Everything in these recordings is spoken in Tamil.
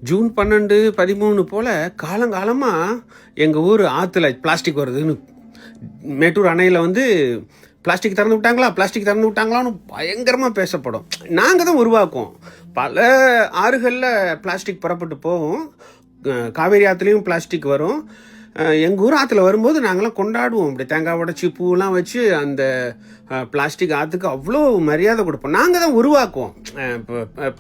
ஜூன் 12, 13 போல் காலங்காலமாக எங்கள் ஊர் ஆற்றுல பிளாஸ்டிக் வருதுன்னு மேட்டூர் அணையில் வந்து பிளாஸ்டிக் திறந்து விட்டாங்களான்னு பயங்கரமாக பேசப்படும். நாங்கள் தான் உருவாக்குவோம். பல ஆறுகளில் பிளாஸ்டிக் புறப்பட்டு போவோம். காவேரி ஆற்றுலேயும் பிளாஸ்டிக் வரும். எங்கள் ஊர் ஆற்றுல வரும்போது நாங்களாம் கொண்டாடுவோம். இப்படி தேங்காய் உடச்சி பூவெலாம் வச்சு அந்த பிளாஸ்டிக் ஆற்றுக்கு அவ்வளோ மரியாதை கொடுப்போம். நாங்கள் தான் உருவாக்குவோம்.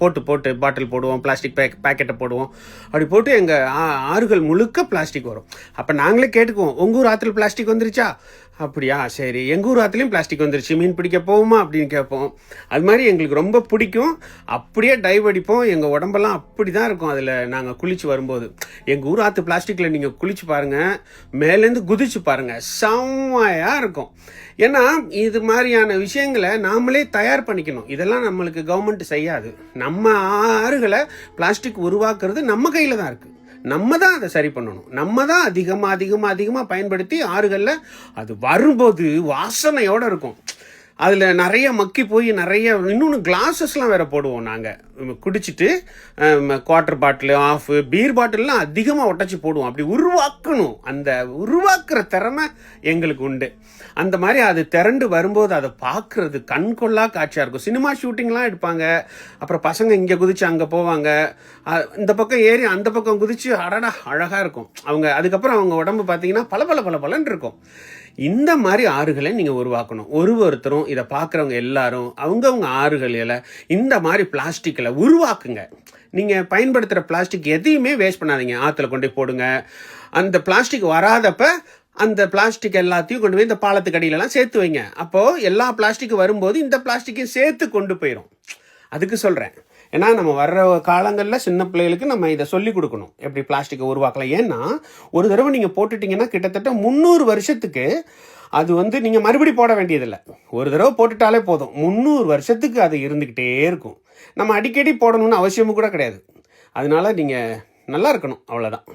போட்டு பாட்டில் போடுவோம், பிளாஸ்டிக் பேக்கெட்டை போடுவோம். அப்படி போட்டு எங்கள் ஆறுகள் முழுக்க பிளாஸ்டிக் வரும். அப்போ நாங்களே கேட்டுக்குவோம், உங்கள் ஊர் ஆற்றுல பிளாஸ்டிக் வந்துருச்சா? அப்படியா, சரி, எங்கள் ஊர் ஆற்றுலையும் பிளாஸ்டிக் வந்துருச்சு, மீன் பிடிக்க போகுமா அப்படின்னு கேட்போம். அது மாதிரி எங்களுக்கு ரொம்ப பிடிக்கும். அப்படியே டைவ் அடிப்போம். எங்கள் உடம்பெல்லாம் அப்படி தான் இருக்கும் அதில் நாங்கள் குளிச்சு வரும்போது. எங்கள் ஊர் ஆற்று பிளாஸ்டிக்கில் நீங்கள் குளிச்சு பாருங்கள், மேலேருந்து குதிச்சு பாருங்கள், செம்மையாக இருக்கும். ஏன்னா இது மாதிரியான விஷயங்களை நாமளே தயார் பண்ணிக்கணும். இதெல்லாம் நம்மளுக்கு கவர்மெண்ட் செய்யாது. நம்ம ஆறுகளை பிளாஸ்டிக் உருவாக்குறது நம்ம கையில் தான் இருக்குது. நம்ம தான் அதை சரி பண்ணணும். நம்ம தான் அதிகமாக பயன்படுத்தி ஆறுகளில் அது வரும்போது வாசனையோடு இருக்கும். அதில் நிறைய மக்கி போய் இன்னொன்று கிளாஸஸ்லாம் வேறு போடுவோம். நாங்கள் குடிச்சிட்டு குவார்ட்டர் பாட்டில், ஆஃபு, பீர் பாட்டில்லாம் அதிகமாக ஒட்டச்சி போடுவோம். அப்படி உருவாக்கணும். அந்த உருவாக்குற திறமை எங்களுக்கு உண்டு. அந்த மாதிரி அது திரண்டு வரும்போது அதை பார்க்குறது கண்கொள்ளா காட்சியாக இருக்கும். சினிமா ஷூட்டிங்லாம் எடுப்பாங்க. அப்புறம் பசங்க இங்கே குதிச்சு அங்கே போவாங்க, இந்த பக்கம் ஏறி அந்த பக்கம் குதிச்சு, அடடா அழகாக இருக்கும். அதுக்கப்புறம் அவங்க உடம்பு பார்த்தீங்கன்னா பல இருக்கும். இந்த மாதிரி ஆறுகளை நீங்கள் உருவாக்கணும். ஒருத்தரும் இதை பார்க்குறவங்க எல்லாரும் அவங்கவுங்க ஆறுகளில் இந்த மாதிரி பிளாஸ்டிக்கில் உருவாக்குங்க. நீங்கள் பயன்படுத்துகிற பிளாஸ்டிக் எதையுமே வேஸ்ட் பண்ணாதீங்க. ஆற்றுல கொண்டு போய் போடுங்க. அந்த பிளாஸ்டிக் வராதப்ப அந்த பிளாஸ்டிக் எல்லாத்தையும் கொண்டு போய் இந்த பாலத்துக்கு அடியிலலாம் சேர்த்து வைங்க. அப்போது எல்லா பிளாஸ்டிக்கும் வரும்போது இந்த பிளாஸ்டிக்கையும் சேர்த்து கொண்டு போயிடும். அதுக்கு சொல்கிறேன். ஏன்னா நம்ம வர்ற காலங்களில் சின்ன பிள்ளைகளுக்கு நம்ம இதை சொல்லிக் கொடுக்கணும், எப்படி பிளாஸ்டிக்கை உருவாக்கலாம். ஏன்னா ஒரு தடவை நீங்கள் போட்டுட்டிங்கன்னா கிட்டத்தட்ட 300 வருஷத்துக்கு அது வந்து நீங்கள் மறுபடி போட வேண்டியதில்லை. ஒரு தடவை போட்டுட்டாலே போதும், 300 வருஷத்துக்கு அது இருந்துக்கிட்டே இருக்கும். நம்ம அடிக்கடி போடணும்னு அவசியமும் கூட கிடையாது. அதனால நீங்கள் நல்லா இருக்கணும், அவ்வளோதான்.